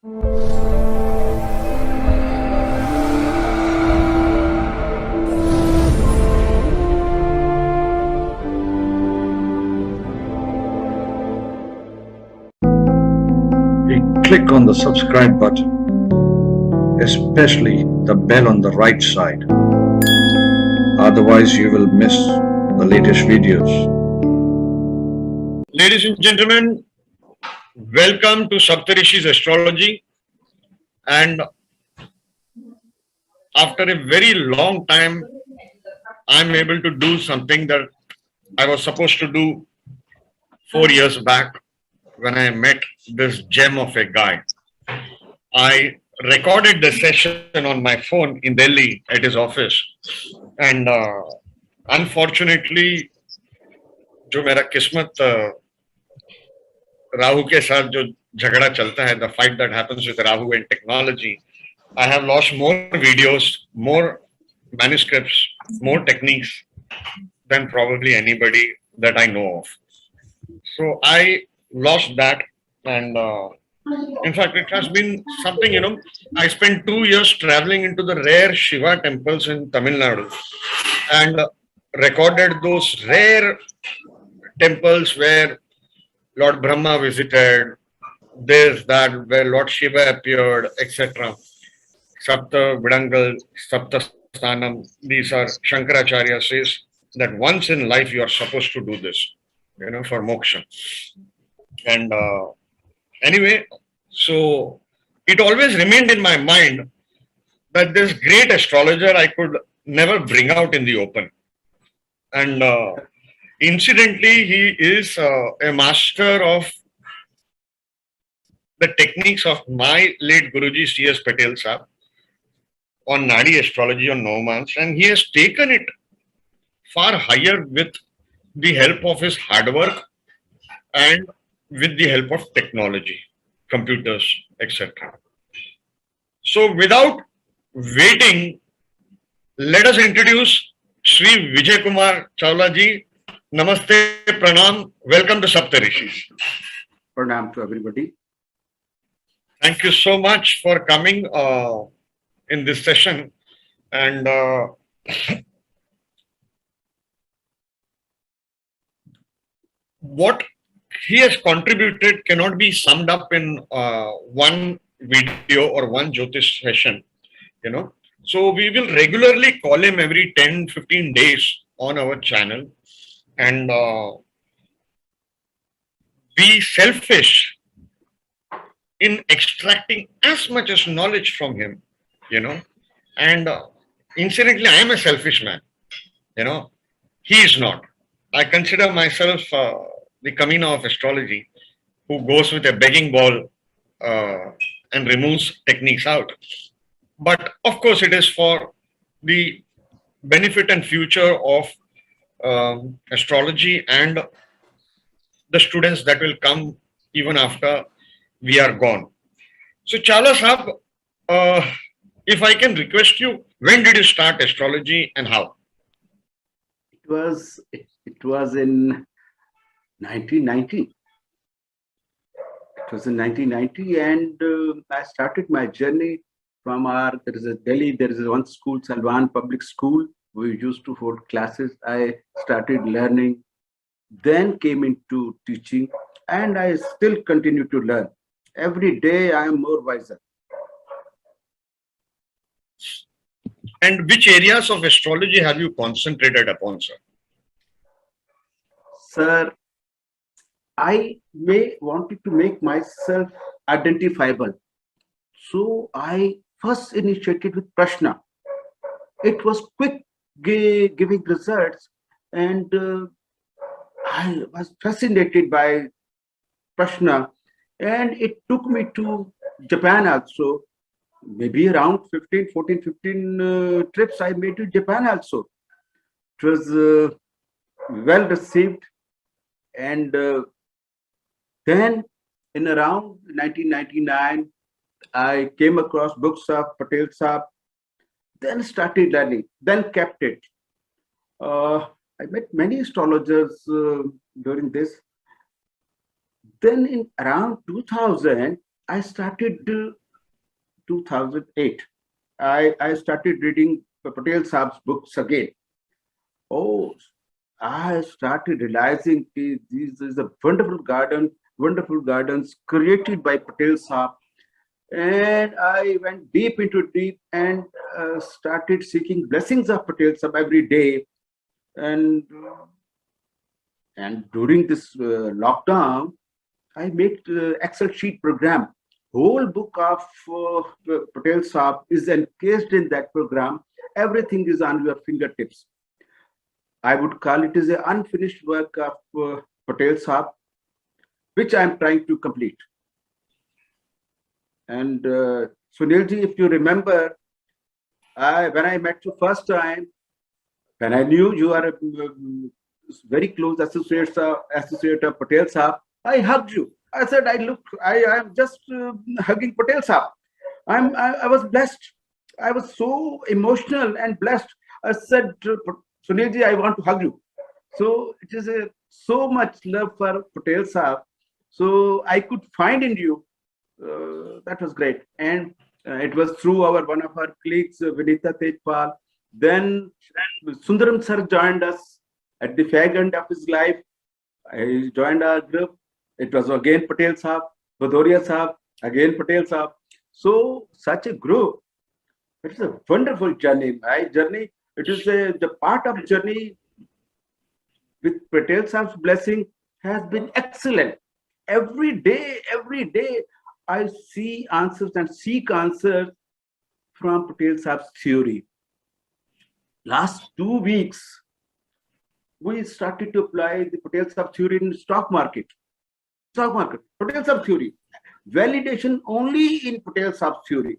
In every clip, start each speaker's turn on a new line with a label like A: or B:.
A: Click on the subscribe button, especially the bell on the right side. Otherwise, you will miss the latest videos.
B: Ladies and gentlemen, welcome to Saptarishis Astrology. And after a very long time, I'm able to do something that I was supposed to do 4 years back when I met this gem of a guy. I recorded the session on my phone in Delhi at his office. And unfortunately, जो मेरा किस्मत राहु के साथ जो झगड़ा चलता है, the fight that happens with Rahu and technology, I have lost more videos, more manuscripts, more techniques than probably anybody that I know of. So I lost that, and in fact, it has been something, I spent 2 years traveling into the rare Shiva temples in Tamil Nadu and recorded those rare temples where Lord Brahma visited, this, that, where Lord Shiva appeared, etc. Sapta Vidangal, Sapta Sthanam, these are Shankaracharya says that once in life you are supposed to do this, for moksha. And anyway, so it always remained in my mind that this great astrologer I could never bring out in the open. And incidentally, he is a master of the techniques of my late Guruji C.S. Patel Sahib on Nadi Astrology on Navamsa, and he has taken it far higher with the help of his hard work and with the help of technology, computers, etc. So without waiting, let us introduce Shri Vijay Chawla ji. Namaste, pranam, welcome to Saptarishis.
C: Pranam to everybody.
B: Thank you so much for coming in this session, and what he has contributed cannot be summed up in one video or one Jyotish session, So we will regularly call him every 10-15 days on our channel and be selfish in extracting as much as knowledge from him, And incidentally, I am a selfish man, He is not. I consider myself the Kamina of astrology, who goes with a begging ball and removes techniques out. But of course, it is for the benefit and future of astrology and the students that will come even after we are gone. So Chawla Sahib, if I can request you, when did you start astrology and how?
C: It was in 1990. It was in 1990, and I started my journey from Delhi. There is one school, Salwan Public School. We used to hold classes. I started learning, then came into teaching, and I still continue to learn. Every day I am more wiser.
B: And which areas of astrology have you concentrated upon, sir?
C: Sir, I wanted to make myself identifiable. So I first initiated with Prashna. It was quick giving results, and I was fascinated by Prashna, and it took me to Japan also. Maybe around 15 trips I made to Japan also. It was well received, and then in around 1999 I came across books of Patel Sahib, then started learning, then kept it. I met many astrologers during this. Then in around 2000 I started 2008. I started reading Patel Saab's books again. Oh, I started realizing these is a wonderful gardens created by Patel Saab. And I went deep and started seeking blessings of Patel Saab every day. And during this lockdown, I made Excel sheet program. Whole book of Patel Saab is encased in that program. Everything is on your fingertips. I would call it as an unfinished work of Patel Saab, which I am trying to complete. And Sunilji, if you remember, when I met you first time, when I knew you are a very close associate of Patel Saab, I hugged you. I said, I am just hugging Patel Saab. I was blessed. I was so emotional and blessed. I said, Sunilji, I want to hug you. So it is so much love for Patel Saab. So I could find in you. That was great. And it was through one of our colleagues, Vinita Tejpal. Then Sundaram sir joined us at the fag end of his life. He joined our group. It was again Patel Saab, Bhadoria Saab, again Patel Saab. So such a group. It is a wonderful journey. It is the part of journey with Patel Saab's blessing has been excellent. Every day, I see answers and seek answers from Patel Saab's theory. Last 2 weeks, we started to apply the Patel Saab theory in the stock market. Patel Saab theory. Validation only in Patel Saab theory.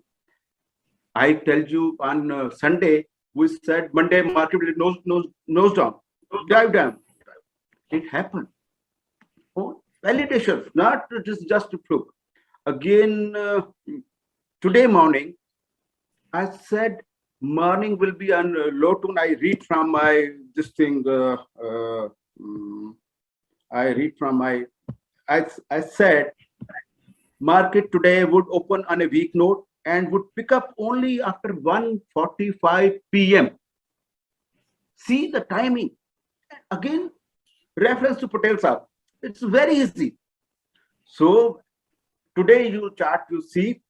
C: I tell you on Sunday, we said Monday market will nose down, dive down. It happened. Oh, validation, not just a fluke. Again, today morning, I said morning will be on low tone. I read from my I said market today would open on a weak note and would pick up only after 1:45 p.m. See the timing. Again, reference to Patel Saab. It's very easy. So today you chart, you see,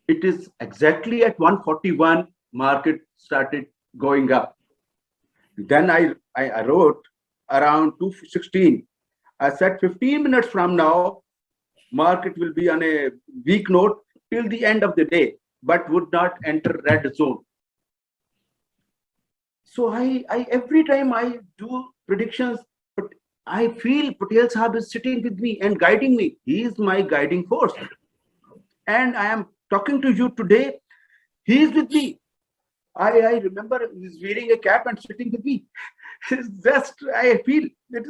C: it is exactly at 1:41, market started going up. Then I wrote around 2:16. I said 15 minutes from now, market will be on a weak note till the end of the day, but would not enter red zone. So I every time I do predictions, but I feel Patel Sahib is sitting with me and guiding me. He is my guiding force. And I am talking to you today. He is with me. I remember he's wearing a cap and sitting with me. It's just, I feel it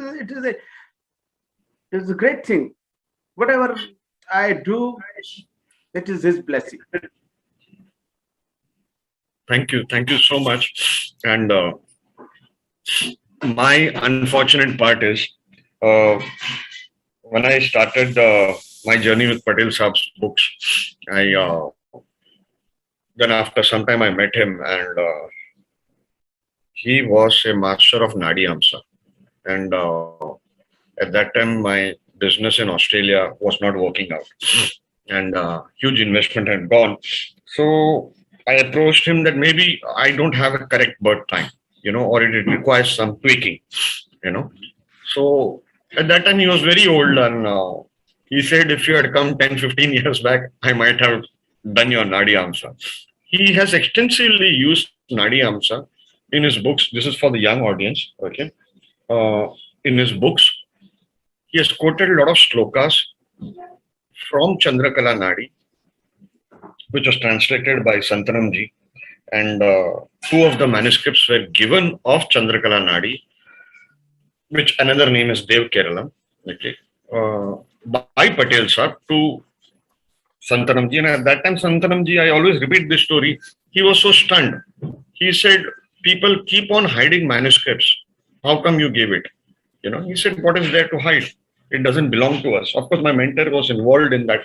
C: is a great thing. Whatever I do, it is his blessing.
B: Thank you so much. And my unfortunate part is when I started my journey with Patel Saab's books, then after some time I met him, and he was a master of Nadi Navamsa. And at that time, my business in Australia was not working out, and huge investment had gone. So I approached him that maybe I don't have a correct birth time, or it requires some tweaking, So at that time he was very old, and he said if you had come 10, 15 years back, I might have done your Nadi Navamsa. He has extensively used Nadi Navamsa in his books. This is for the young audience, okay? In his books, he has quoted a lot of slokas from Chandrakala Nadi, which was translated by Santanamji, and two of the manuscripts were given of Chandrakala Nadi, which another name is Dev Keralam, okay, by Patel sir to Santanamji. And at that time, Santanamji, I always repeat this story, he was so stunned. He said, people keep on hiding manuscripts. How come you gave it? He said, what is there to hide? It doesn't belong to us. Of course, my mentor was involved in that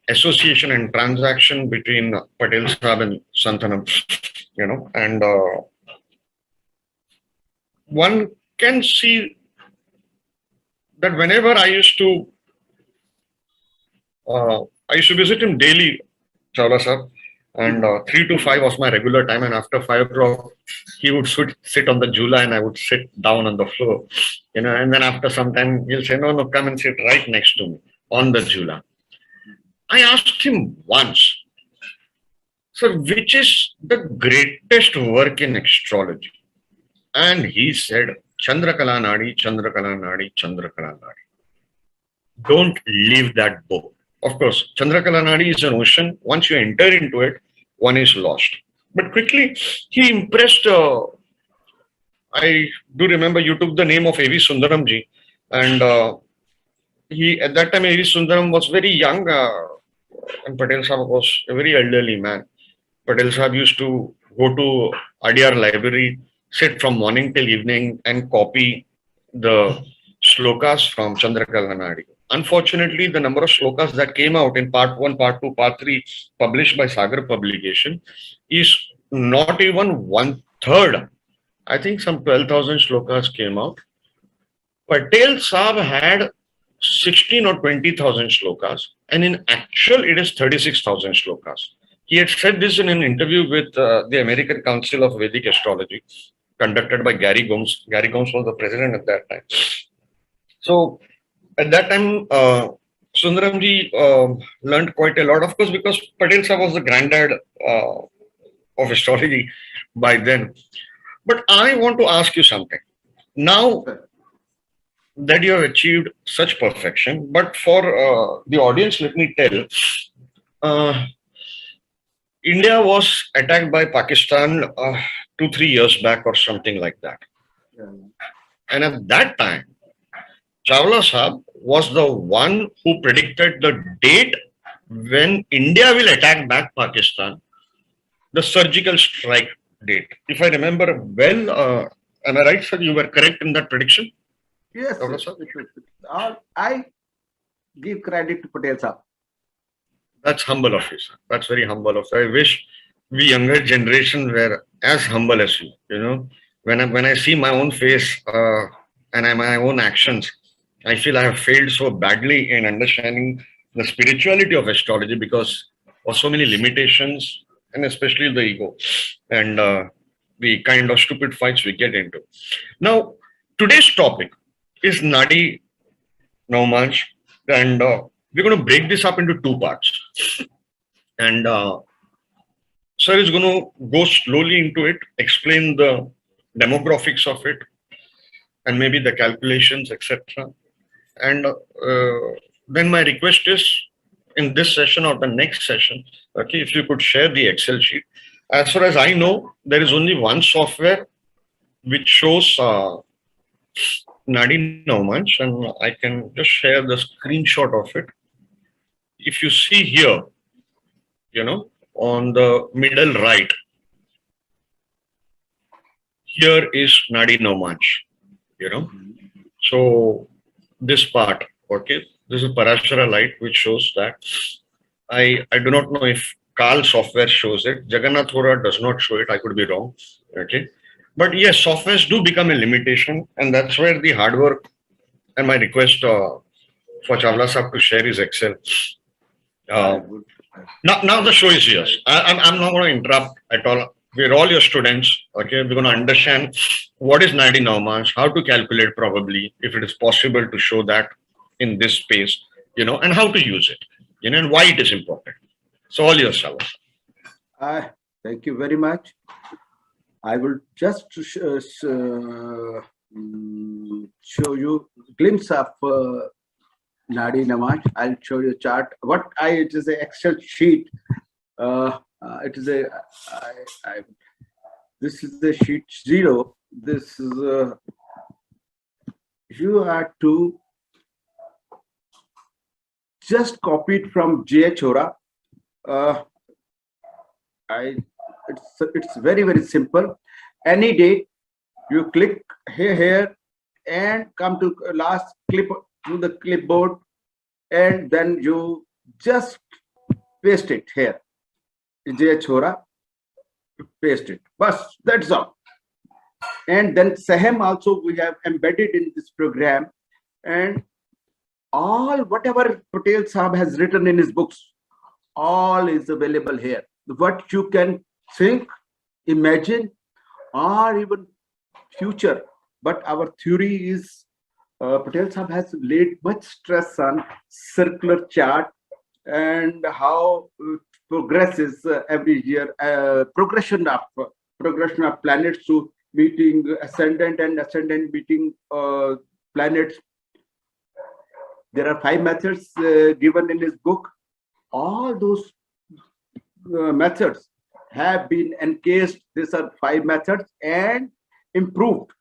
B: association and transaction between Patel Sahib and Santanam, and one can see that whenever I used to visit him daily, Chawla Sahib, and 3 to 5 was my regular time, and after 5 o'clock, he would sit on the jula and I would sit down on the floor, and then after some time, he'll say, no, come and sit right next to me on the jula. I asked him once, sir, which is the greatest work in astrology? And he said, Chandrakala Nadi, Chandrakala Nadi, Chandrakala Nadi. Don't leave that book. Of course, Chandrakala Nadi is an ocean. Once you enter into it, one is lost. But quickly, he impressed. I do remember you took the name of A.V. Sundaramji, and he at that time A.V. Sundaram was very young, and Patel Sahib was a very elderly man. Patel Sahib used to go to Adyar library, sit from morning till evening, and copy the shlokas from Chandrakala Nadi. Unfortunately, the number of shlokas that came out in part 1, part 2, part 3, published by Sagar publication, is not even 1/3. I think some 12,000 shlokas came out. Patel Sahib had 16 or 20,000 shlokas, and in actual, it is 36,000 shlokas. He had said this in an interview with the American Council of Vedic Astrology, conducted by Gary Gomes. Gary Gomes was the president at that time. So, at that time, Sundaramji learned quite a lot, of course, because Patel Sahib was the granddad of astrology by then. But I want to ask you something. Now that you have achieved such perfection, but for the audience, let me tell, India was attacked by Pakistan 2-3 years back or something like that. And at that time, Chawla Sahib was the one who predicted the date when India will attack back Pakistan, the surgical strike date. If I remember well, am I right, sir? You were correct in that prediction?
C: Yes, I give credit to Patel Sahib.
B: That's humble of you, sir. That's very humble of you. I wish we younger generation were as humble as you. When I see my own face and my own actions, I feel I have failed so badly in understanding the spirituality of astrology because of so many limitations and especially the ego and the kind of stupid fights we get into. Now, today's topic is Nadi Navamsa, and we're going to break this up into 2 parts. And sir is going to go slowly into it, explain the demographics of it, and maybe the calculations, etc. And then my request is, in this session or the next session, okay, if you could share the Excel sheet. As far as I know, there is only one software which shows Nadi Navamsa, and I can just share the screenshot of it. If you see here, on the middle right, here is Nadi Navamsa, So this part, okay, this is Parashara light, which shows that. I do not know if Kal software shows it. Jagannath Hora does not show it. I could be wrong. Okay. But yes, softwares do become a limitation, and that's where the hard work and my request for Chawla Sahib to share his Excel. Now the show is yours. I'm not going to interrupt at all. We're all your students. Okay, we're going to understand what is Nadi Navamsa, how to calculate probably, if it is possible to show that in this space, and how to use it, and why it is important. So all yours, Chawla.
C: Thank you very much. I will just show you a glimpse of Nadi Navamsa. I'll show you a chart. It is an Excel sheet. It is this is the sheet 0. This is you have to just copy it from Vijay Chawla. It's very, very simple. Any day you click here and come to last clip to the clipboard, and then you Just paste it here. Vijay Chawla, paste it. Bas, that's all. And then Sahib also we have embedded in this program, and all whatever Patel Sahib has written in his books, all is available here. What you can think, imagine, or even future. But our theory is Patel Sahib has laid much stress on circular chart and how progresses every year, progression of planets to meeting ascendant and ascendant meeting planets. There are 5 methods given in his book. All those methods have been encased. These are 5 methods and improved,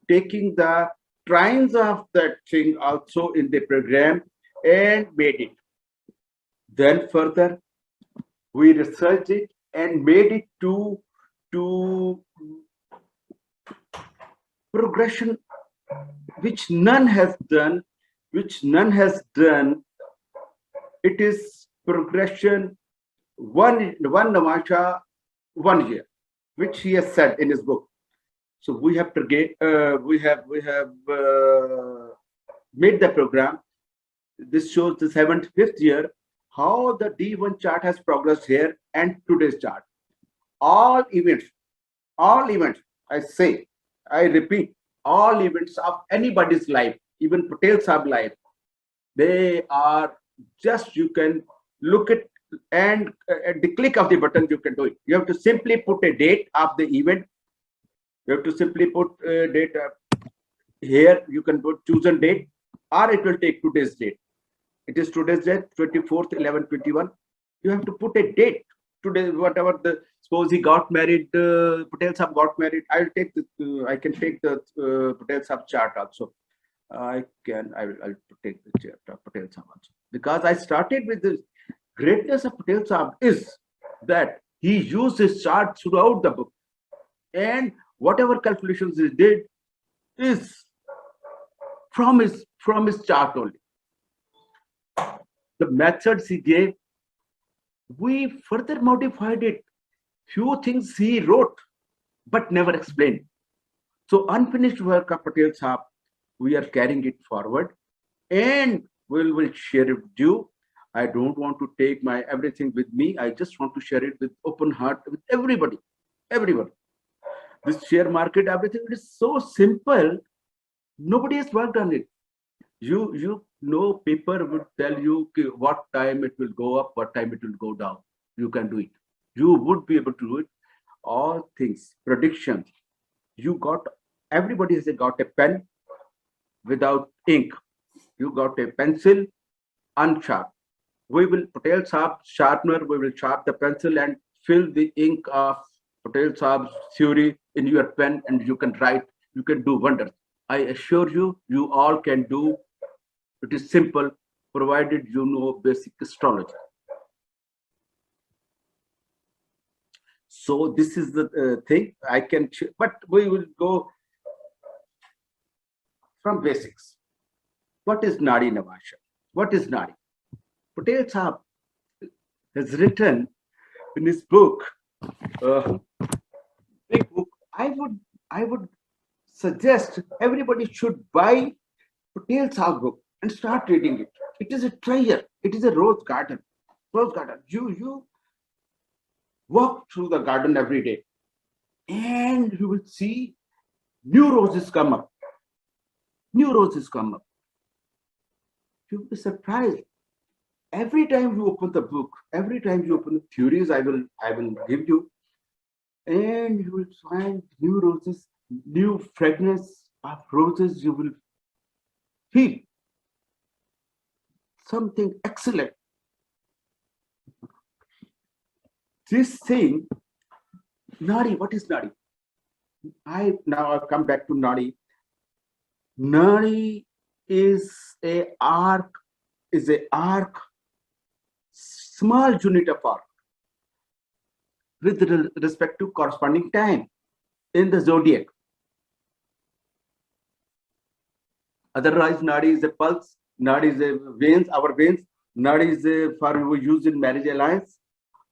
C: taking the trines of that thing also in the program and made it. Then further, we researched it and made it to progression which none has done. It is progression one Navamsa 1 year, which he has said in his book. So we have made the program. This shows the 75th year how the D1 chart has progressed here and today's chart. All events, I repeat, all events of anybody's life, even Patel Sahib life, they are just, you can look at, and at the click of the button you can do it. You have to simply put a date of the event. You have to simply put a date here. You can put chosen date, or it will take today's date. It is today's date, 24th 11/21. You have to put a date today, whatever the, suppose he got married, Patel Sahib got married. I can take the Patel Sahib chart also. I'll take the chart of Patel Sahib also, because I started with the greatness of Patel Sahib is that he used his chart throughout the book, and whatever calculations he did is from his chart only. The methods he gave, we further modified it. Few things he wrote but never explained. So unfinished work of Patel Sahib, we are carrying it forward, and we will share it with you. I don't want to take my everything with me. I just want to share it with open heart with everybody. Everyone. This share market, everything, it is so simple. Nobody has worked on it. You know, paper would tell you what time it will go up, what time it will go down. You can do it. You would be able to do it. All things, predictions. Everybody has got a pen without ink. You got a pencil unsharp. We will, Patel Sahib sharpener, we will sharp the pencil and fill the ink of Patel Sahab's theory in your pen, and you can write, you can do wonders. I assure you, you all can do. It is simple, provided you know basic astrology. So this is the thing I can, but we will go from basics. What is Nadi Navamsa? What is Nadi? Patel Sahib has written in his book, big book. I would suggest everybody should buy Patel Sahib book and start reading it. It is a treasure. It is a rose garden. Rose garden. You walk through the garden every day, and you will see new roses come up. New roses come up. You will be surprised. Every time you open the book, every time you open the theories, I will give you, and you will find new roses, new fragrance of roses. You will feel something excellent. This thing, Nadi, what is Nadi? I'll come back to Nadi. Nadi is a arc, small unit of arc with respect to corresponding time in the zodiac. Otherwise, Nadi is a pulse, Nadi is a veins, our veins. Nadi is for we use in marriage alliance,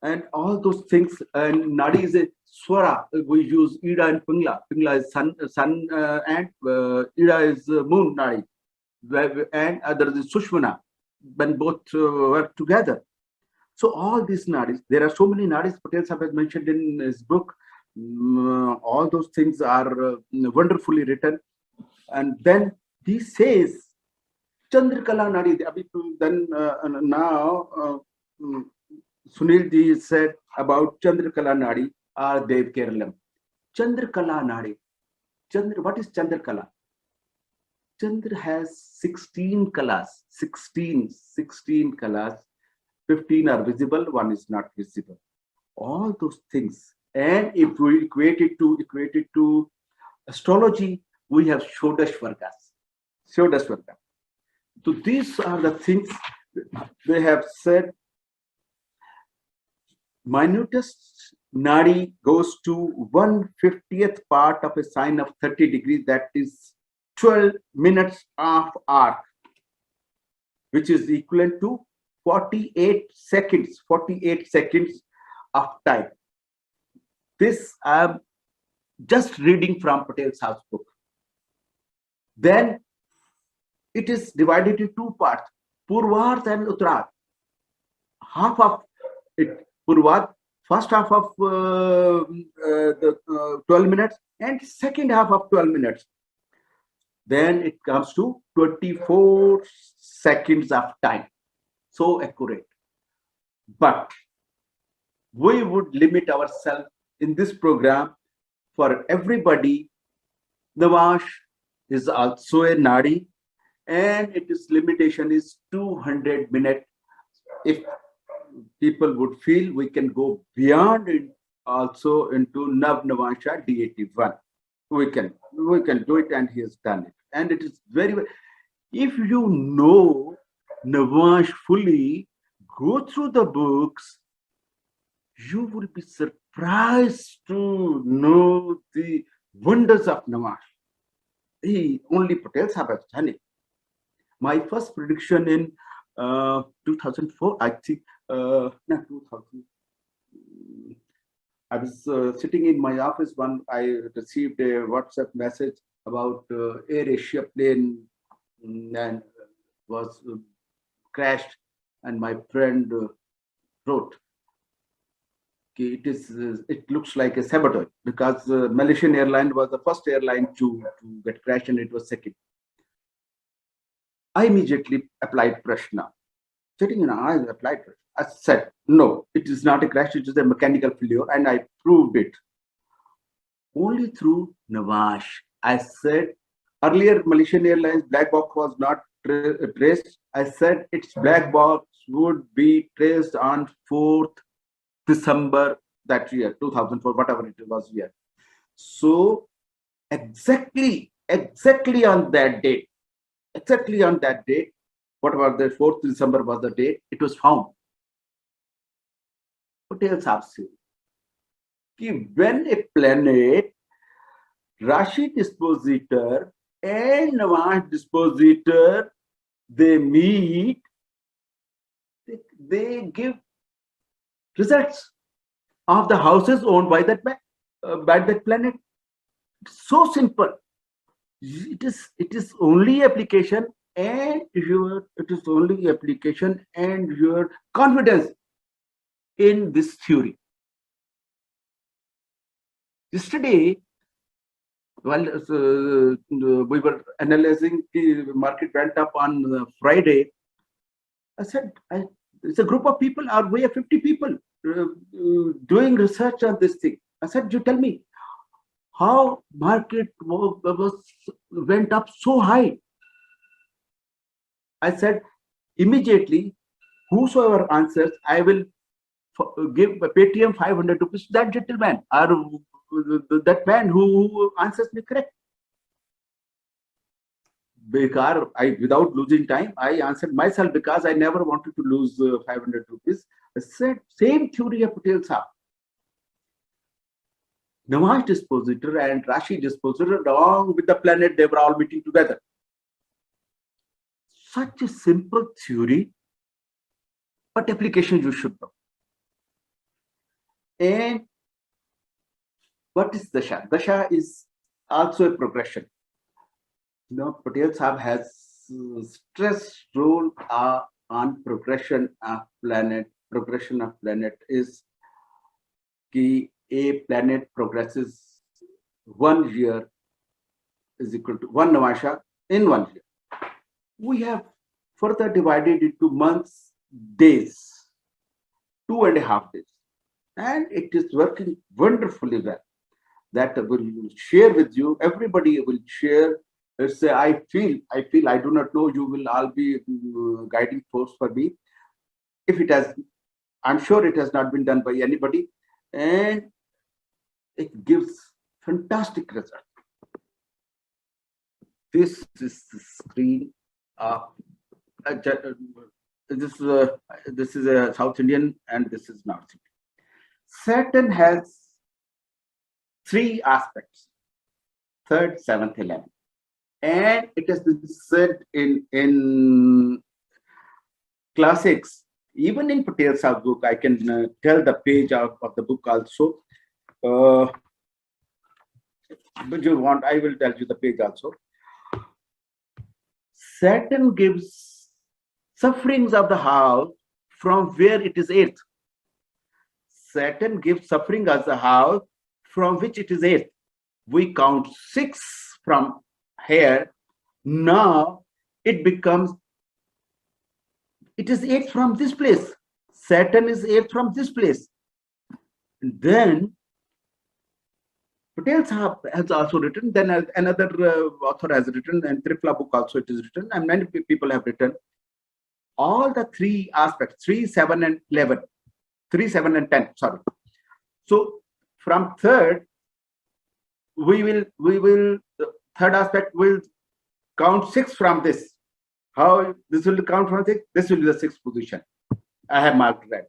C: and all those things. And Nadi is a swara. We use Ida and Pingla. Pingla is sun, and Ida is moon Nadi, and there is Sushmana when both work together. So all these nadis, there are so many nadis. Patel Sahib has mentioned in his book. All those things are wonderfully written. And then he says, Chandrakala Nadi. Then now Sunil ji said about Chandrakala Nadi or Dev Keralam. Chandrakala Nadi. What is Chandrakala? Chandra has 16 kalas. 16 kalas. 15 are visible, one is not visible. All those things. And if we equate it to astrology, we have Shodashvargas. Shodashvarga. So these are the things they have said. Minutest Nadi goes to 1/50th part of a sine of 30 degrees, that is 12 minutes of arc, which is equivalent to 48 seconds of time. This I am just reading from Patel Sahib's book. Then it is divided into two parts, Purvarth and Uttararth. Half of it, Purvarth, first half of the 12 minutes and second half of 12 minutes. Then it comes to 24 seconds of time. So accurate. But we would limit ourselves in this program for everybody. Navash is also a Nadi, and its limitation is 200 minutes. If people would feel, we can go beyond it also into Nav Navansha D81. We can do it, and he has done it. And it is very, if you know Navash fully, go through the books, you will be surprised to know the wonders of Navash. Only Patel Sahib has done it. My first prediction in 2004, I think, not 2000. I was sitting in my office when I received a WhatsApp message about Air Asia plane and was crashed, and my friend wrote, it looks like a sabotage, because Malaysian airline was the first airline to get crashed, and it was second. I immediately applied Prashna. Sitting in I applied Prashna. I said, no, it is not a crash, it is a mechanical failure, and I proved it. Only through Navash. I said, earlier Malaysian Airlines black box was not traced. I said its black box would be traced on 4th December that year, 2004, whatever it was year. So exactly on that date, what was the 4th December was the date, it was found. Patel Sahib said, when a planet Rashi dispositor and Navash dispositor, they meet, they give results of the houses owned by that planet. It's so simple. It is only application and your confidence in this theory. Yesterday, while we were analyzing, the market went up on Friday. I said, it's a group of people, or we have 50 people doing research on this thing. I said, you tell me how market went up so high. I said, immediately, whosoever answers, I will give a Paytm 500 rupees to that gentleman, or that man who answers me correct. Because without losing time, I answered myself, because I never wanted to lose 500 rupees. I said, same theory of Patel Sahib. Navash dispositor and Rashi dispositor, along with the planet, they were all meeting together. Such a simple theory, but application you should know. And what is Dasha? Dasha is also a progression. Patel Sahib has stress role on progression of planet. Progression of planet is कि a planet progresses 1 year is equal to 1 Navamsa in 1 year. We have further divided into months, days, 2.5 days, and it is working wonderfully well. That I will share with you. Everybody will share. Let's say I feel. I do not know. You will all be guiding force for me. If it has, I'm sure it has not been done by anybody, and it gives fantastic result. This is the screen of this is a South Indian and this is North Indian. Saturn has 3 aspects: 3rd, 7th, 11th, and it has been said in classics. Even in Patel Sahib's book, I can tell the page of the book also. But you want, I will tell you the page also. Saturn gives sufferings of the house from where it is 8th. Saturn gives suffering as the house from which it is 8th. We count 6 from here. Now it becomes, it is 8th from this place. Saturn is 8th from this place. And then Patel Sahib has also written, then another author has written, and Tripla book also it is written, and many people have written all the 3 aspects: 3, 7, and 11, 3, 7, and 10. Sorry. So from 3rd, we will the 3rd aspect will count 6 from this. How this will count from 6? This will be the 6th position. I have marked red.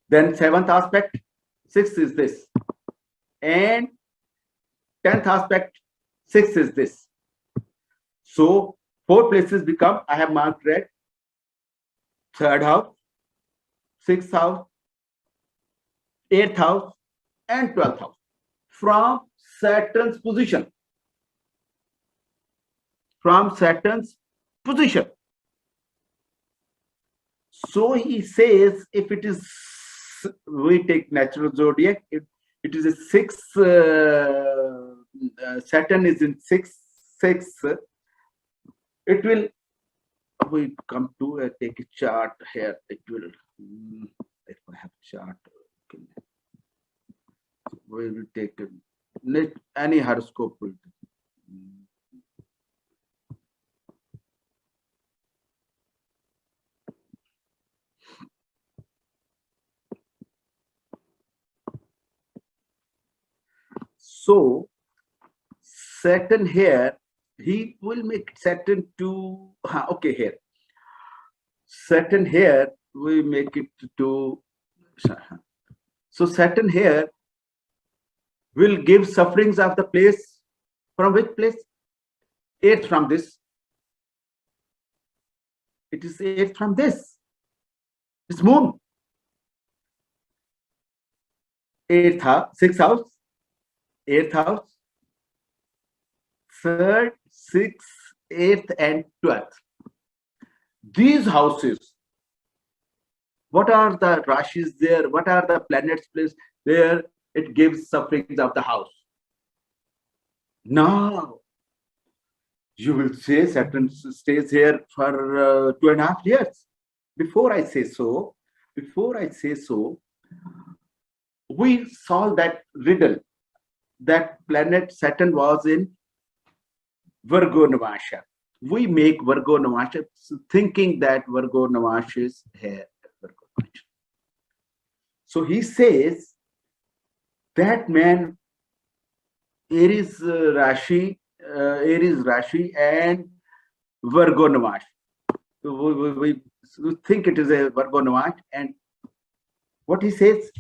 C: Then 7th aspect, 6th is this. And 10th aspect, 6 is this. So 4 places become, I have marked red: 3rd house, 6th house, 8th house, and 12th house from Saturn's position. From Saturn's position. So he says, if it is, we take natural zodiac, it is a 6, Saturn is in 6, it will, we come to take a chart here, it will, if I have chart, okay. We will take any horoscope will do. So Saturn here, he will make Saturn to, okay, here. Saturn here, we make it to, so Saturn here will give sufferings of the place. From which place? 8th from this. It is 8th from this. It's moon. 8th house, 6th house, 8th house, 3rd, 6th, 8th, and 12th. These houses, what are the rashis there? What are the planets placed there? It gives sufferings of the house. Now, you will say Saturn stays here for 2.5 years. Before I say so, we solve that riddle. That planet Saturn was in Virgo Navamsa. We make Virgo Navamsa thinking that Virgo Navamsa is here. So he says that man, Aries Rashi and Virgo Navamsa. We think it is a Virgo Navamsa, and what he says,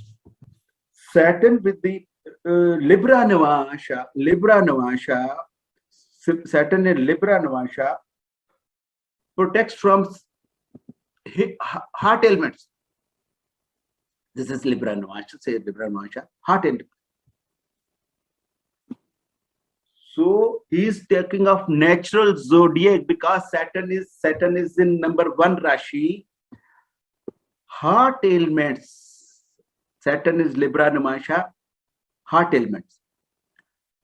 C: Saturn with the Libra Navamsa, Saturn in Libra Navamsa protects from heart ailments. This is Libra Navamsa, say Libra Navamsa, heart ailments. So he is taking of natural zodiac because Saturn is in number 1 Rashi. Heart ailments. Saturn is Libra Navamsa, heart ailments.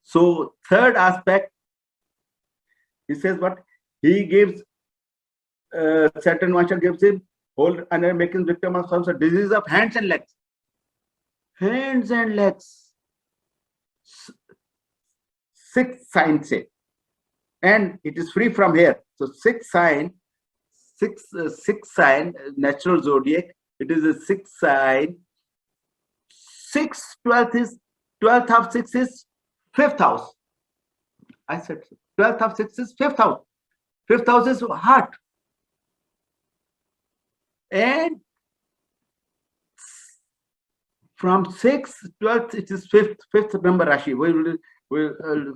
C: So third aspect, he says what he gives. Saturn Navamsa gives him hold and making victim of some disease of hands and legs. Hands and legs. 6 signs say, and it is free from here. So 6 sign natural zodiac. It is a 6 sign. 12th of 6 is 5th house. I said 12th of 6 is 5th house. 5th house is heart. And from 6th, 12th, it is 5th number Rashi. We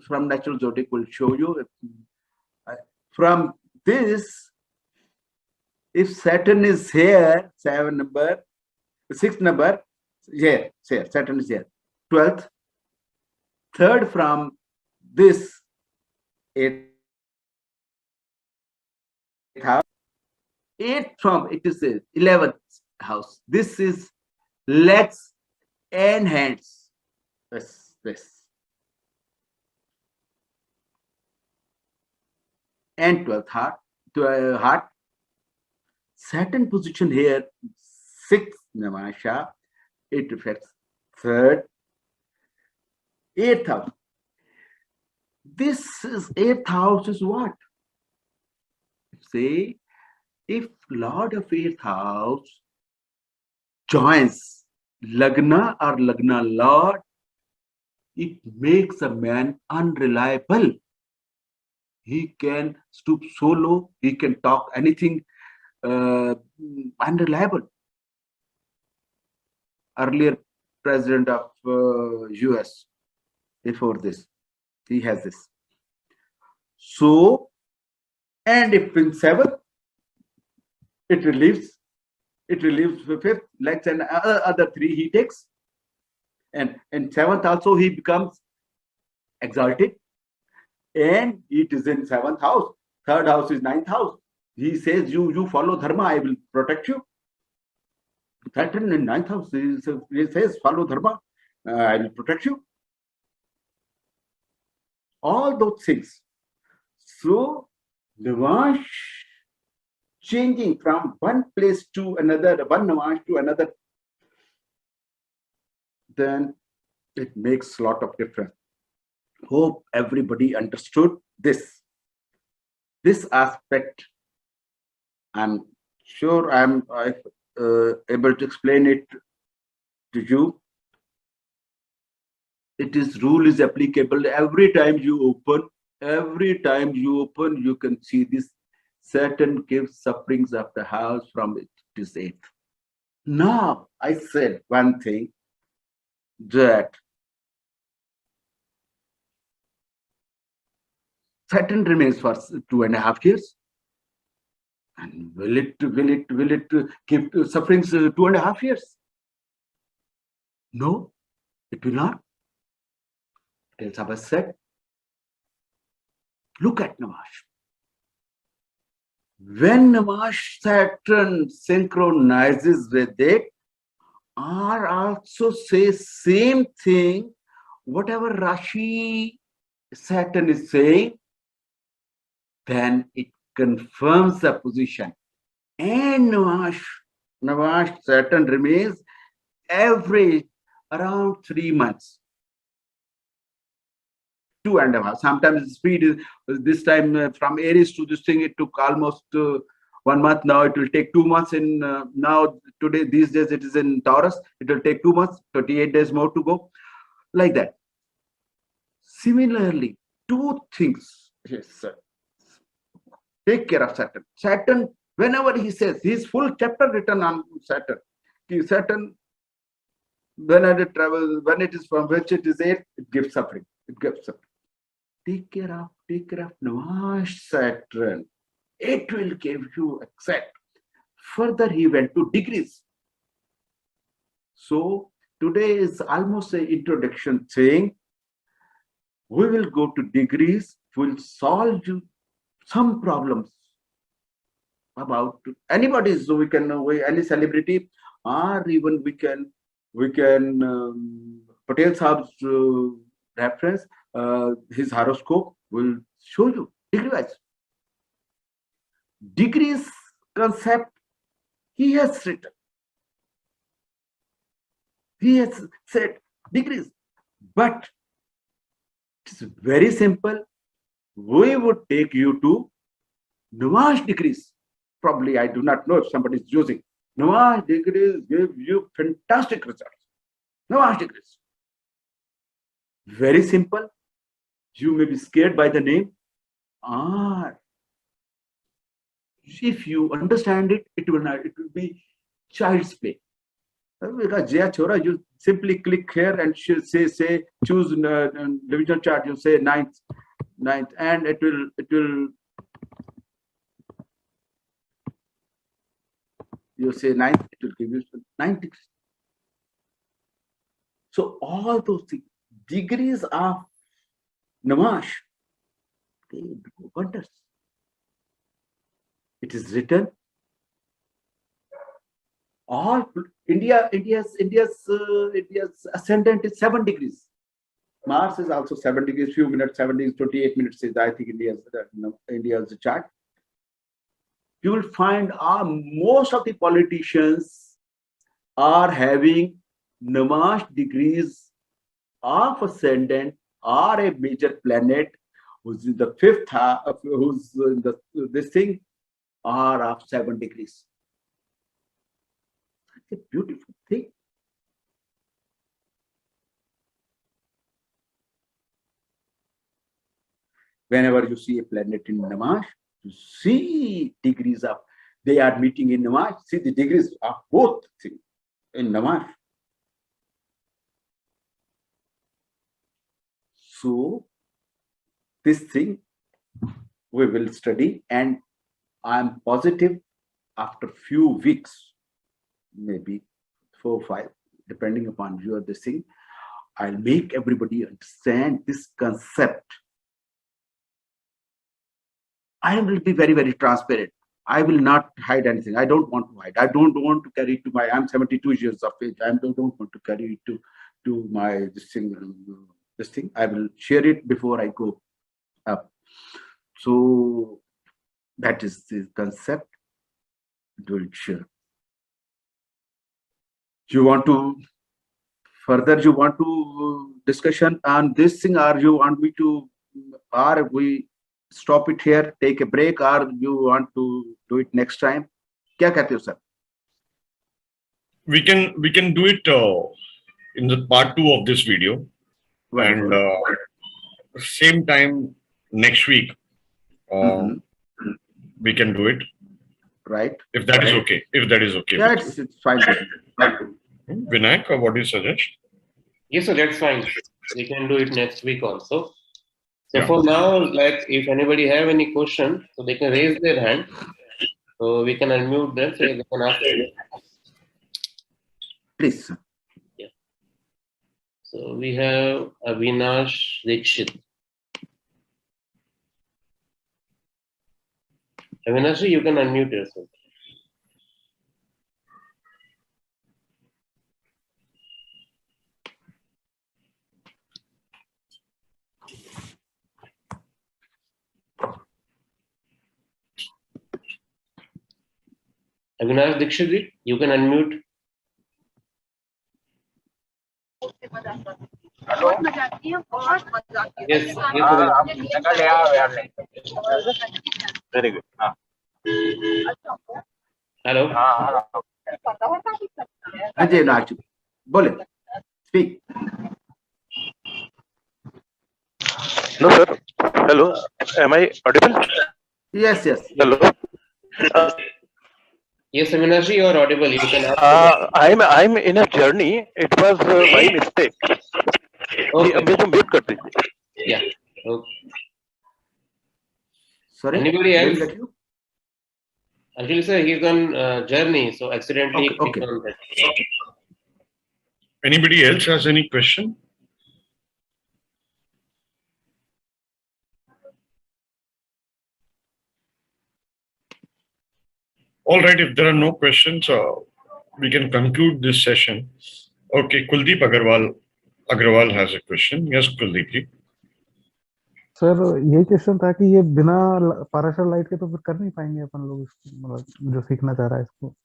C: from natural zodiac will show you. From this, if Saturn is here, 7 number, 6th number, here, Saturn is here. 12th, third from this 8th house, 8th from it is the 11th house. This is legs and hands. This. And 12th heart. Saturn position here, 6th Navamsa, it affects 3rd, 8th house. This is 8th house is what? Say, if Lord of 8th house joins Lagna or Lagna Lord, it makes a man unreliable. He can stoop so low, he can talk anything unreliable. Earlier president of US, before this, he has this. So, and if in 7th, it relieves the 5th, legs and other 3 he takes. And in 7th also he becomes exalted. And it is in 7th house. 3rd house is 9th house. He says, you follow dharma, I will protect you. Saturn in 9th house, he says, follow dharma, I will protect you. All those things. So, Navamsa changing from one place to another, one Navamsa to another, then it makes a lot of difference. Hope everybody understood this aspect. I'm sure I'm able to explain it to you. It is rule is applicable every time you open. Every time you open, you can see this. Saturn gives sufferings of the house from it is 8th. Now I said one thing, that Saturn remains for 2.5 years. And will it give sufferings 2.5 years? No, it will not. Patel Sahib said, look at Navamsa. When Navamsa Saturn synchronizes with it, or also say same thing, whatever Rashi Saturn is saying, then it confirms the position. And Navamsa Saturn remains average around 3 months. 2.5. Sometimes the speed is this time from Aries to this thing, it took almost 1 month. Now it will take 2 months. In now today, these days it is in Taurus. It will take 2 months, 28 days more to go, like that. Similarly, 2 things. Yes, sir. Take care of Saturn. Saturn, whenever he says, his full chapter written on Saturn. Saturn, when it travels, when it is from which it is 8, it gives suffering. It gives suffering. Take care of Navamsa Saturn. It will give you exact Further, he went to degrees. So today is almost an introduction saying, we will go to degrees, we'll solve you some problems about anybody. So we can any celebrity, or even we can Patel Sahab's reference, his horoscope will show you degree wise. Degrees concept he has written. He has said degrees, but it's very simple. We would take you to Nuash degrees. Probably, I do not know if somebody is using. Nuash degrees give you fantastic results. Nuash degrees. Very simple. You may be scared by the name. Or if you understand it, it will be child's play. Because Vijay Chawla, you simply click here and say choose division chart. You say ninth, and it will. You say ninth, it will give you 90. So all those things, degrees of Namash, they do wonders. It is written. All India's ascendant is 7 degrees. Mars is also 7 degrees, few minutes, 7 degrees, 28 minutes is I think India's chart. You will find most of the politicians are having Namash degrees of ascendant or a major planet who's in the 5th, who's in this thing, are of 7 degrees. It's a beautiful thing. Whenever you see a planet in Namash, you see degrees of, they are meeting in Namash, see the degrees of both things in Namash. So this thing we will study, and I am positive after few weeks, maybe 4 or 5, depending upon your this thing, I'll make everybody understand this concept. I will be very, very transparent. I will not hide anything. I don't want to hide. I don't want to carry it to my, I'm 72 years of age. I don't want to carry it to my this thing. I will share it before I go up. So that is the concept. It will share. You want to further, you want to discussion on this thing, or you want me to, or we stop it here, take a break, or you want to do it next time? Kya kehte ho, sir?
B: We can do it in the part 2 of this video. Wonderful. And same time next week we can do it,
C: right?
B: If that is okay. If that is okay.
C: Yeah, it's fine.
B: Vinayak, what do you suggest?
D: Yes, sir, that's fine. We can do it next week also. So for now, like if anybody have any question, so they can raise their hand. So we can unmute them, so they can ask you.
C: Please.
D: Yeah. So we have Avinash Dikshit. Avinash, you can unmute yourself. Avinash Dikshit, you can unmute.
E: Hello?
D: Yes.
E: Very good.
D: Hello.
C: Ajay Nachu, bole, speak.
E: No, sir. Hello. Am I audible?
C: Yes, yes.
E: Hello.
D: Yes, Avinash, you are audible. You can ask.
E: I'm in a journey. It was my mistake.
D: Okay.
E: Mute कर दीजिए.
D: Yeah. Okay.
C: Sorry.
D: Anybody else?
C: Get you?
D: Actually, sir, he's on journey, so accidentally
C: Okay,
D: clicked
C: okay.
D: on that.
B: Anybody else has any question? All right, if there are no questions, we can conclude this session. Okay, Kuldeep Agrawal has a question. Yes, Kuldeep ji.
F: Sir यही question था कि ये बिना Parashar light के तो फिर कर नहीं पाएंगे अपन लोग इसको, मतलब जो सीखना चाह रहा है इसको।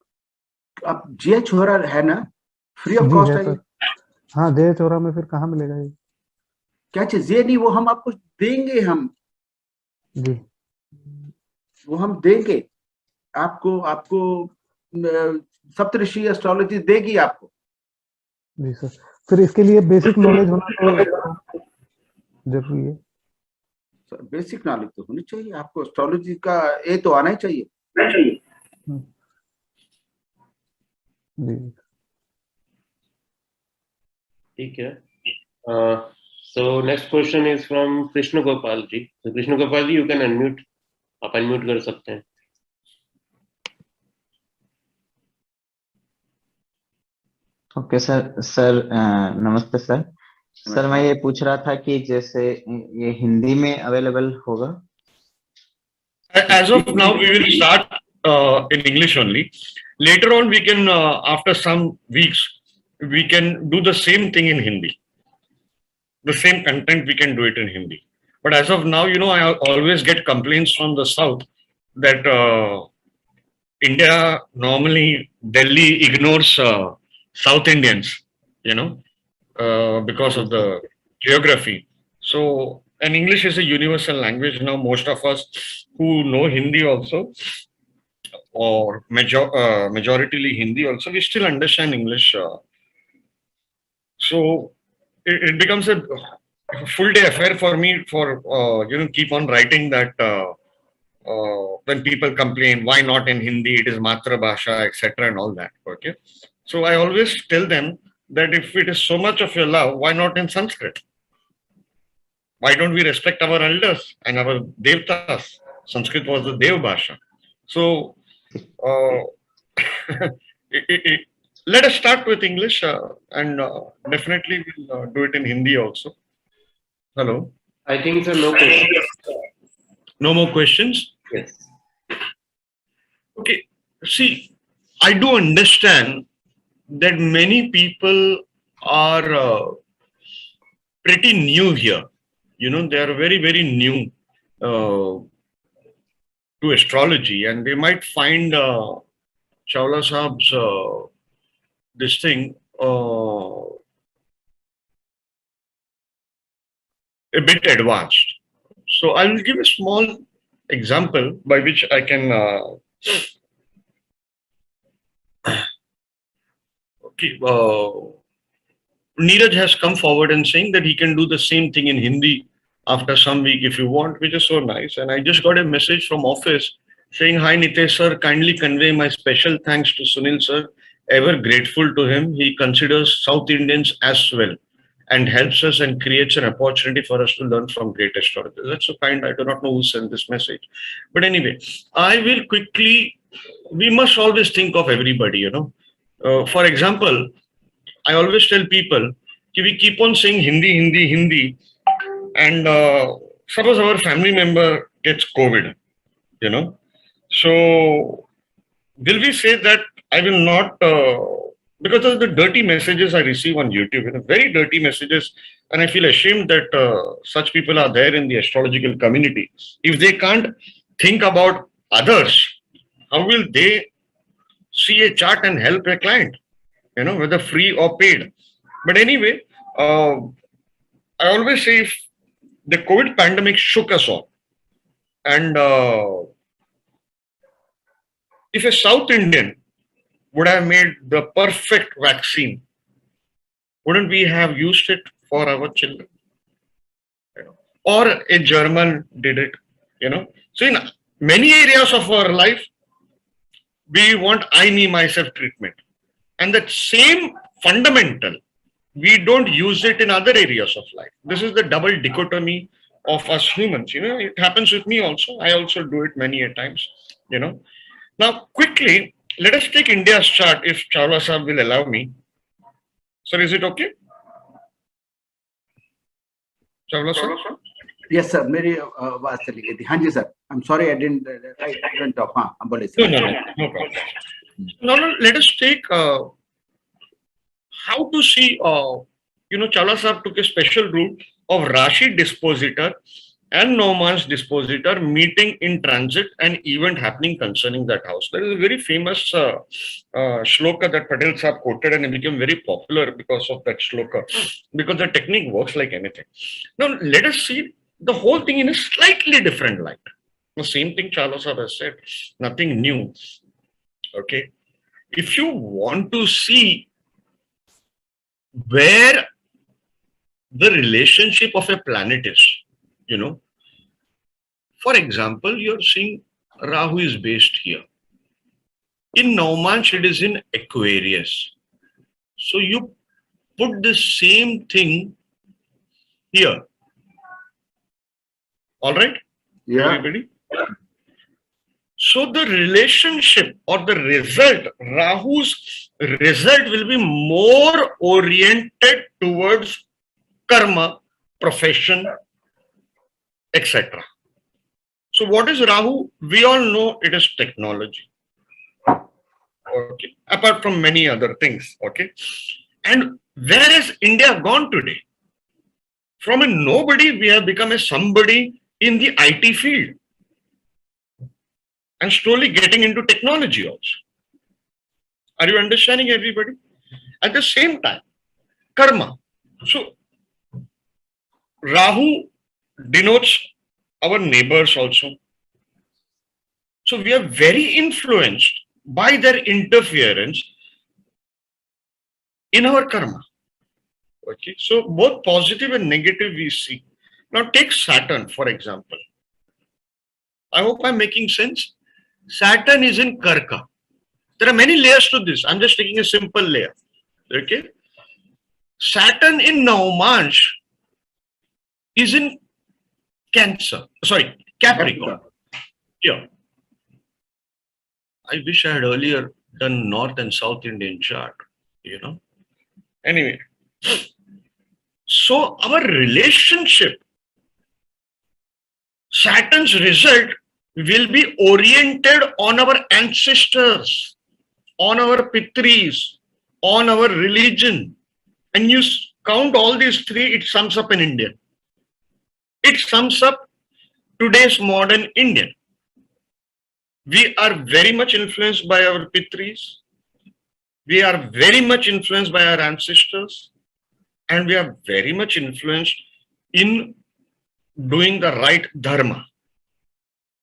C: अब जे छोरा है ना, फ्री ऑफ
F: जी
C: कॉस्ट
F: है
C: है ये।
F: सर। हाँ, जय चौरा में फिर कहाँ मिलेगा ये?
C: क्या चीज ये नहीं, वो हम आपको देंगे, हम
F: जी
C: वो हम देंगे आपको। आपको सप्तऋषि एस्ट्रोलॉजी देगी आपको।
F: जी सर। फिर इसके लिए बेसिक नॉलेज होना तो जरूरी है।
C: बेसिक नॉलेज तो होनी चाहिए आपको, एस्ट्रोलॉजी का ये तो आना ही चाहिए।
F: जी
D: ठीक है। So next question is from Krishna Gopal ji. So Krishna Gopal ji, you can unmute. आप unmute कर सकते हैं।
G: ओके सर नमस्ते सर। सर मैं ये पूछ रहा था कि जैसे ये हिंदी में अवेलेबल होगा?
B: As of now, we will start in English only. Later on, we can, after some weeks, we can do the same thing in Hindi. The same content, we can do it in Hindi. But as of now, I always get complaints from the South that India, normally Delhi ignores South Indians, because of the geography. So, and English is a universal language. Now, most of us who know Hindi also, or majoritarily Hindi also, we still understand English. So, it becomes a full day affair for me for keep on writing that when people complain, why not in Hindi, it is Matra Bhasha, etc. and all that. Okay. So I always tell them that if it is so much of your love, why not in Sanskrit? Why don't we respect our elders and our devtas? Sanskrit was the Dev Bhasha. So let us start with English and definitely we'll do it in Hindi also. Hello.
D: I think sir, no question.
B: No more questions?
D: Yes.
B: Okay. See, I do understand that many people are pretty new here. They are very, very new to astrology, and they might find Chawla Sahab's this thing a bit advanced. So I will give a small example by which I can okay. Neeraj has come forward and saying that he can do the same thing in Hindi after some week if you want, which is so nice. And I just got a message from office saying, "Hi Nitesh sir, kindly convey my special thanks to Sunil sir. Ever grateful to him. He considers South Indians as well and helps us and creates an opportunity for us to learn from great astrologers." That's so kind. I do not know who sent this message. But anyway, I will quickly, we must always think of everybody, For example, I always tell people, we keep on saying Hindi, Hindi, Hindi, and suppose our family member gets COVID, So, will we say that I will not, because of the dirty messages I receive on YouTube, very dirty messages, and I feel ashamed that such people are there in the astrological community. If they can't think about others, how will they see a chart and help a client, whether free or paid? But anyway, I always say if the COVID pandemic shook us all, and if a South Indian would have made the perfect vaccine, wouldn't we have used it for our children? Or a German did it, So in many areas of our life, we want I, me, myself treatment. And that same fundamental, we don't use it in other areas of life. This is the double dichotomy of us humans. It happens with me also. I also do it many a times, Now, quickly, let us take India's chart if Chawla Sahib will allow me. Sir, is it okay? Chawla sir?
C: Yes, sir. मेरी आवाज चली गई थी. हाँ जी, sir. I'm sorry, I went off. हाँ, बोले sir.
B: No problem. Now, let us take how to see, Chawla Sahib took a special route of Rashi dispositor and Noman's dispositor meeting in transit and event happening concerning that house. There is a very famous shloka that Patel Sahib quoted and it became very popular because of that shloka, because the technique works like anything. Now, let us see the whole thing in a slightly different light. The same thing Chawla Sahib has said, nothing new. Okay. If you want to see where the relationship of a planet is, for example, you're seeing Rahu is based here. In Navamsa, it is in Aquarius. So you put the same thing here. All right?
C: Yeah.
B: Everybody? So the relationship or the result, Rahu's result will be more oriented towards karma, profession, etc. So what is Rahu? We all know it is technology. Okay. Apart from many other things. Okay. And where has India gone today? From a nobody, we have become a somebody in the IT field. And slowly getting into technology also. Are you understanding, everybody? At the same time, karma. So Rahu denotes our neighbors also. So we are very influenced by their interference in our karma. Okay, so both positive and negative we see. Now take Saturn, for example. I hope I'm making sense. Saturn is in Karka. There are many layers to this. I'm just taking a simple layer. Okay. Saturn in Navamsa is in Cancer. Sorry, Capricorn. Yeah. I wish I had earlier done North and South Indian chart. Anyway. So our relationship, Saturn's result will be oriented on our ancestors, on our pitris, on our religion. And you count all these three, it sums up an Indian. It sums up today's modern Indian. We are very much influenced by our pitris. We are very much influenced by our ancestors. And we are very much influenced in doing the right dharma.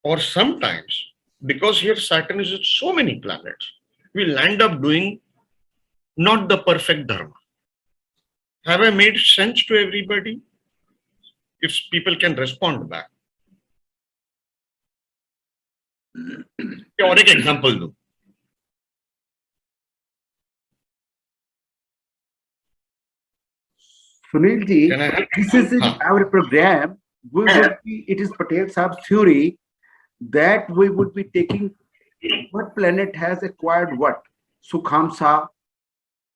B: Or sometimes, because here Saturn is with so many planets, we'll end up doing not the perfect dharma. Have I made sense to everybody? If people can respond back. और एक example do.
C: Sunil ji, this is in our program. It is Patel Sahab's theory that we would be taking what planet has acquired what. Sukhamsa,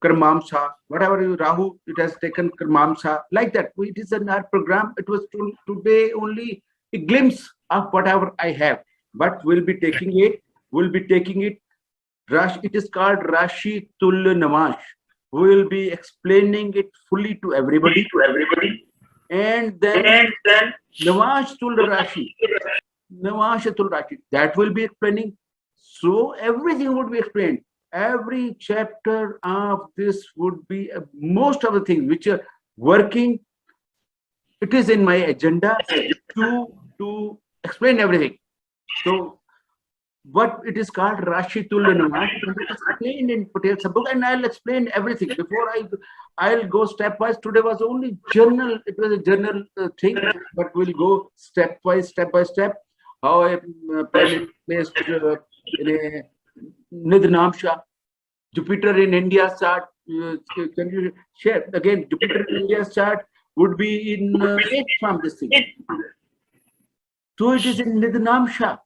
C: Karmamsa, whatever you Rahu, it has taken Karmamsa, like that. It is in our program. It was today only a glimpse of whatever I have. But we'll be taking it. It is called Rashi Tulya Namash. We will be explaining it fully to everybody. And then Namash Tulya Rashi. Namash Tulya Rashi. That will be explaining. So everything would be explained. Every chapter of this would be most of the things which are working. It is in my agenda to explain everything. So, what it is called Rashi Tulya Namash, it is explained in Patel's book, and I'll explain everything. Before I'll go stepwise. Today was only journal. It was a journal thing, but we'll go step by step. How a planet placed in a Nadi Navamsa, Jupiter in India's chart. Can you share again? Jupiter in India's chart would be in 8th from this thing. So it is in Nadi Navamsa.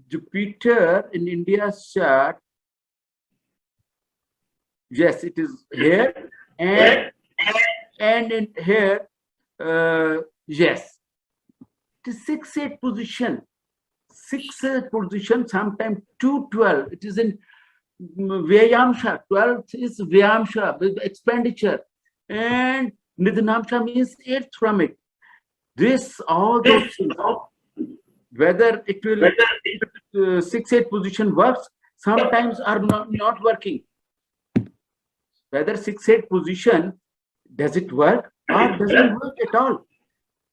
C: Jupiter in India's chart, yes, it is here, and in here, yes, it is 6-8 position. 6-8 position, sometimes 2-12. It is in Vyayamsha. 12th is Vyayamsha, with expenditure, and Nidhanamsha means 8th from it. This all those things, whether it will 6-8 position works, sometimes are not working. Whether 6-8 position, does it work or doesn't work at all?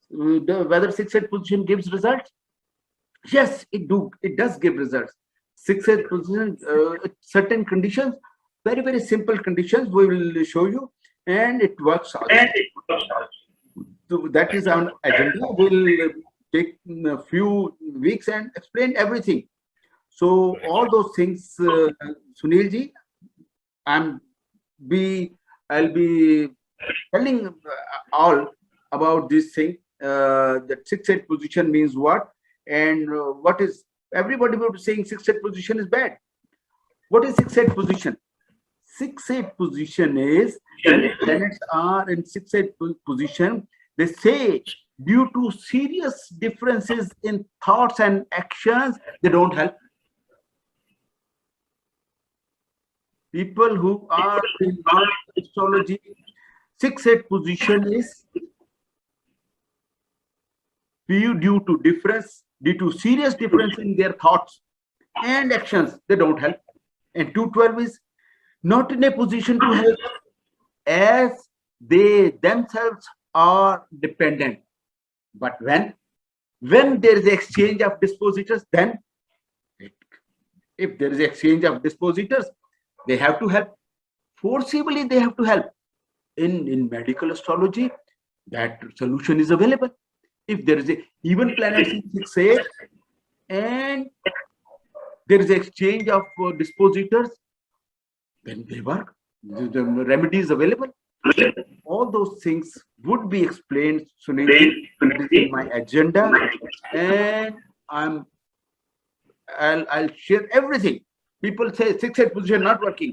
C: Whether 6-8 position gives results? Yes, it does give results. 6-8 position, certain conditions, very, very simple conditions we will show you, and it works also. So that is our agenda. We'll take a few weeks and explain everything. So all those things, Sunilji, I'll be telling all about this thing. That 6-8 position means what, and what is, everybody will be saying 6-8 position is bad. What is 6-8 position? 6-8 position is when planets are in 6-8 position. They say due to serious differences in thoughts and actions, they don't help. People who are in astrology, 6-8 position is due to serious difference in their thoughts and actions, they don't help. And 2-12 is not in a position to help, as they themselves are dependent. But when there is exchange of dispositors, then if there is exchange of dispositors, they have to help. Forcibly, they have to help. In medical astrology, that solution is available. If there is even planets in 6-8 and there is exchange of dispositors, then they work. The remedy is available. All those things would be explained, Sunil, in my agenda, and I'll share everything. People say 6-8 position not working.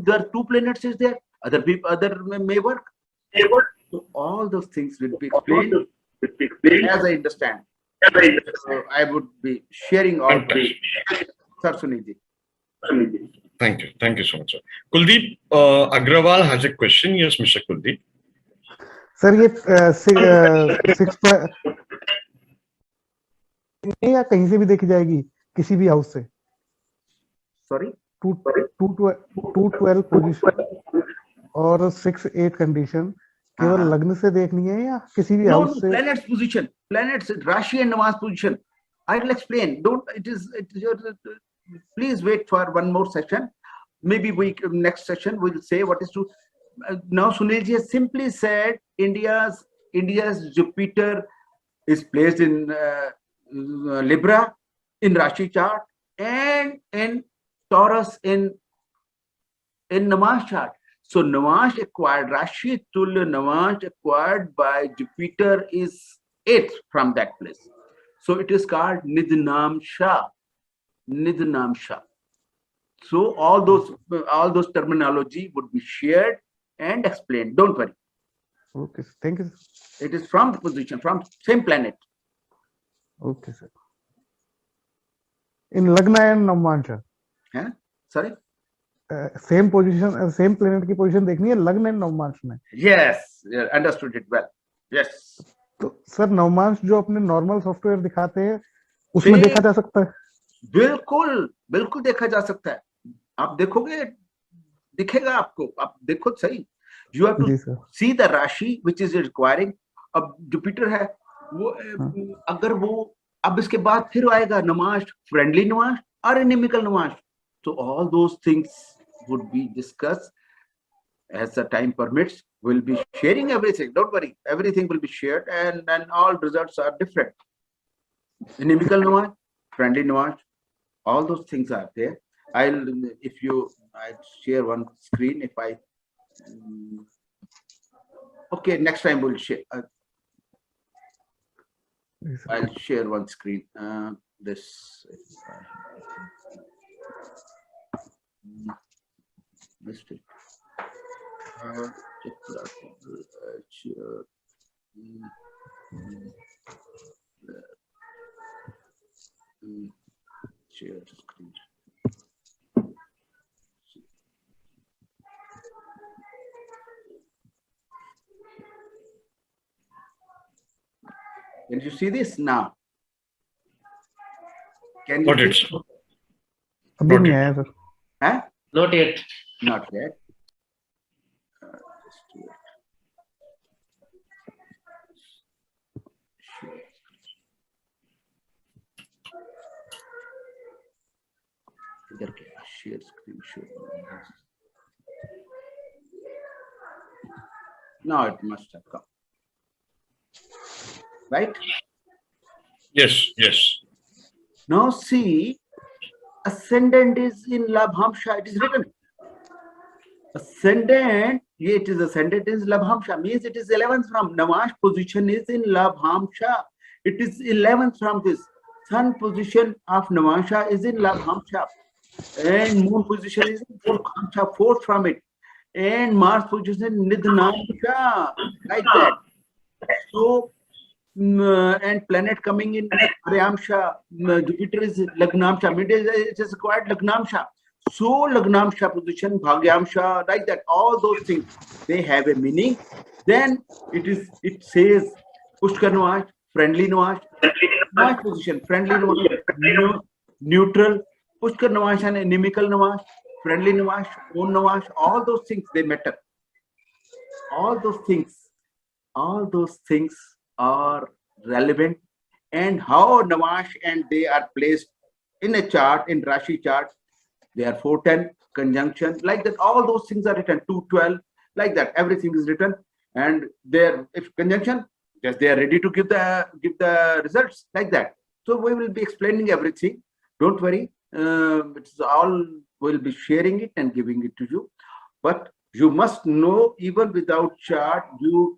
C: There are 2 planets is there. Other may work. So all those things will be explained as I understand. So I would be sharing all this. Sir Sunil.
B: Thank you. Thank you so much, sir. Kuldeep Agrawal has a question. Yes, Mr. Kuldeep.
F: Sir ये 6 या कहीं से भी देखी जाएगी, किसी भी house से?
C: Sorry?
F: 2-12 पोजीशन और 6-8 कंडीशन केवल लग्न से देखनी है या किसी भी हाउस से?
C: Planets position, planets, Rashi and Navas position. I will explain. Please wait for one more session. Maybe next session we'll say what is true. Now Sunilji has simply said India's Jupiter is placed in Libra in Rashi chart and in Taurus in Namash chart. So Namash acquired, Rashi Tulya Namash acquired by Jupiter is 8th from that place. So it is called Nidhanamsha. So all those terminology would be shared and explained. Don't worry.
F: Okay, thank you.
C: It is from the position, from same planet.
F: Okay, sir. In Lagna and Navamsa.
C: Huh? Sorry?
F: Same position, same planet की position देखनी है लग्न and नवमांश में.
C: Yes, understood it well. Yes.
F: तो sir नवमांश जो अपने normal software दिखाते हैं उसमें देखा जा सकता है?
C: बिल्कुल देखा जा सकता है. आप देखोगे दिखेगा आपको, आप देखो सही. You have to see the Rashi which is requiring. अब जुपिटर है वो अगर वो अब इसके बाद फिर आएगा नमाश, फ्रेंडली नमाश और inimical नमाश. So all those things would be discussed as the time permits. We'll be sharing everything. Don't worry, everything will be shared, and all results are different. Inimical namash, friendly namash, all those things are there. I'll share one screen if I. Okay, next time we'll share. I'll share one screen. this. Missed it. Share screen. Can you see this now? Can you
B: Got it,
C: see?
B: sir.
F: अभी
B: Got
F: नहीं
B: it.
F: आया sir.
C: Huh?
D: Not yet.
C: Not yet. Just do it. Share. इधर क्या? Share screen show. Now it must have come. Right?
B: Yes, yes.
C: Now see, ascendant is in Labhamsha. It is written. Ascendant, it is ascendant is Labhamsha, means it is 11th from Namash position is in Labhamsha. It is 11th from this. Sun position of Namasha is in Labhamsha. And moon position is in Purkhamsha, fourth from it. And Mars position Nidnamsha, like that. So, and planet coming in Aryamsha, Jupiter is Lagnamsha, mid it is quite Lagnamsha. So Lagnamsha position, Bhagyamsha, like that, all those things, they have a meaning. Then it says Pushkar Navash, friendly Navash, Navash position, friendly Navash, neutral, Pushkar Navash and inimical Navash, friendly Navash, own Navash, all those things, they matter. All those things are relevant, and how Navash and they are placed in a chart, in Rashi chart, they are 410 conjunction, like that, all those things are written, 212, like that, everything is written, and there, if conjunction, yes, they are ready to give the results, like that. So we will be explaining everything, don't worry, it's all, we'll be sharing it and giving it to you, but you must know, even without chart, you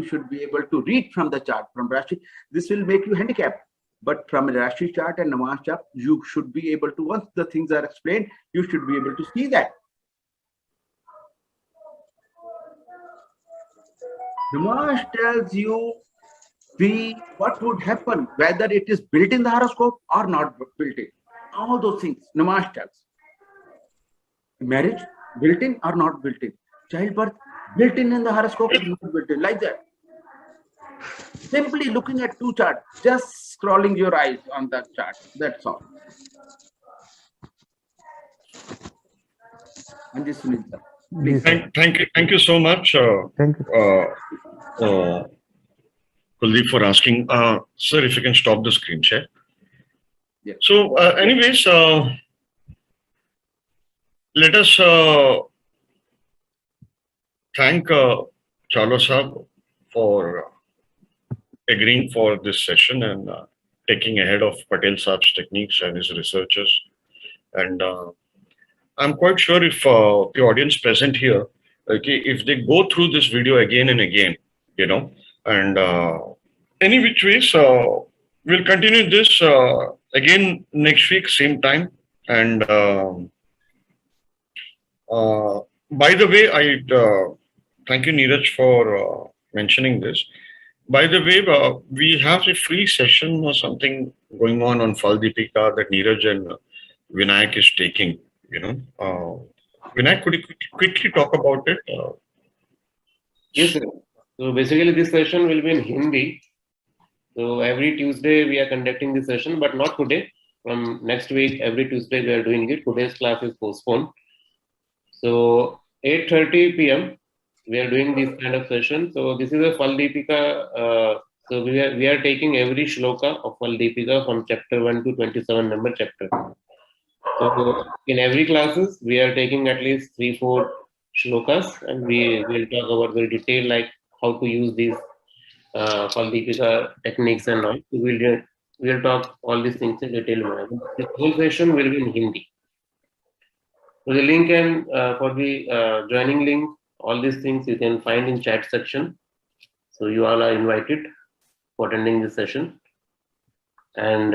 C: should be able to read from the chart, from Rashi. This will make you handicapped. But from a Rashi chart and Namash chart, you should be able to, once the things are explained, you should be able to see that. Namash tells you what would happen, whether it is built in the horoscope or not built in. All those things, Namash tells. Marriage, built in or not built in. Childbirth, built in the horoscope or not built in, like that. Simply looking at two charts, just scrolling your eyes on that chart, that's all. And this is please.
B: Thank you so much,
F: Thank you.
B: Kuldeep, for asking. Sir, if you can stop the screen share.
C: Yeah.
B: So, anyways, let us thank Chawla Sahib for agreeing for this session and taking ahead of Patel Saab's techniques and his researchers. And I'm quite sure if the audience present here, okay, if they go through this video again and again, you know, and any which ways, we'll continue this again next week, same time. And by the way, I thank you, Neeraj, for mentioning this. By the way, we have a free session or something going on Fal Deepika that Neeraj and Vinayak is taking, you know. Vinayak, could you quickly talk about it?
D: Yes, sir. So basically this session will be in Hindi. So every Tuesday we are conducting this session, but not today. From next week, every Tuesday we are doing it. Today's class is postponed. So 8:30 p.m. we are doing this kind of session. So this is a Fal Deepika. So we are taking every shloka of Fal Deepika from chapter 1 to 27 number chapter. So in every classes we are taking at least 3-4 shlokas, and we will talk about very detail, like how to use these Fal Deepika techniques and all. So we'll talk all these things in detail. This whole session will be in Hindi. So the link and for the joining link, all these things you can find in chat section. So you all are invited for attending this session. And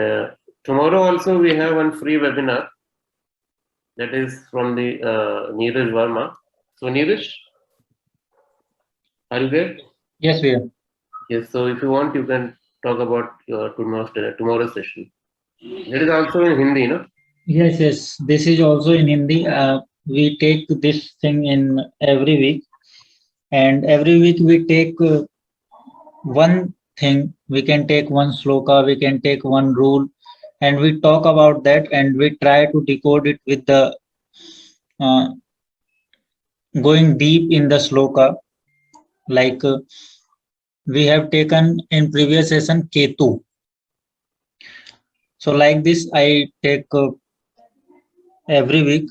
D: tomorrow also we have one free webinar that is from the Neeraj Verma. So Neeraj, are you there?
H: Yes, we are.
D: Yes. So if you want, you can talk about your tomorrow's session. That is also in Hindi, no?
H: Yes, yes. This is also in Hindi. We take this thing in every week, and every week we take one thing. We can take one sloka, we can take one rule, and we talk about that, and we try to decode it with the uh, going deep in the sloka. Like we have taken in previous session Ketu. So like this, I take every week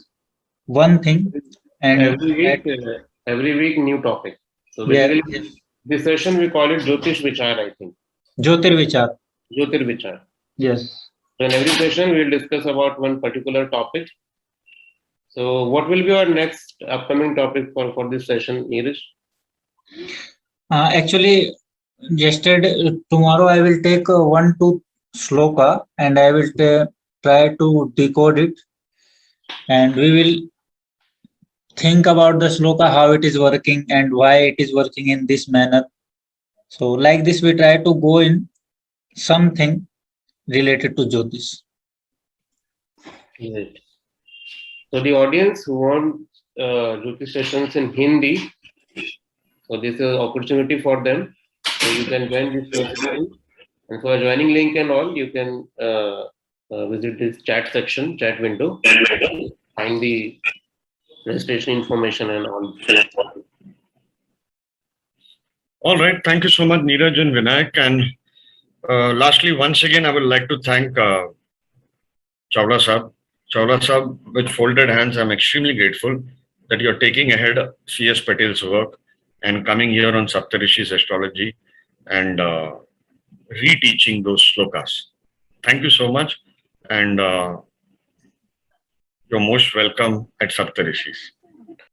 H: one thing, and
D: every week new topic. So
H: yeah,
D: basically,
H: yes.
D: this session we call it Jyotish Vichar, I think.
H: Jyotir Vichar.
D: Jyotir Vichar.
H: Yes.
D: So in every session we'll discuss about one particular topic. So what will be our next upcoming topic for this session, Neeraj?
H: Actually, tomorrow I will take one to sloka, and I will try to decode it, and we will think about the sloka, how it is working and why it is working in this manner. So like this, we try to go in something related to Jyotish.
D: Right. So the audience who want Jyotish sessions in Hindi, so this is an opportunity for them. So you can join this session. And for a joining link and all, you can visit this chat section, chat window, find the registration information and all.
B: All right. Thank you so much, Neeraj and Vinayak. And lastly, once again, I would like to thank Chawla Sahib. Chawla Sahib, with folded hands, I'm extremely grateful that you're taking ahead C.S. Patel's work and coming here on Saptarishis Astrology and reteaching those slokas. Thank you so much. And you're most welcome at Saptarishis.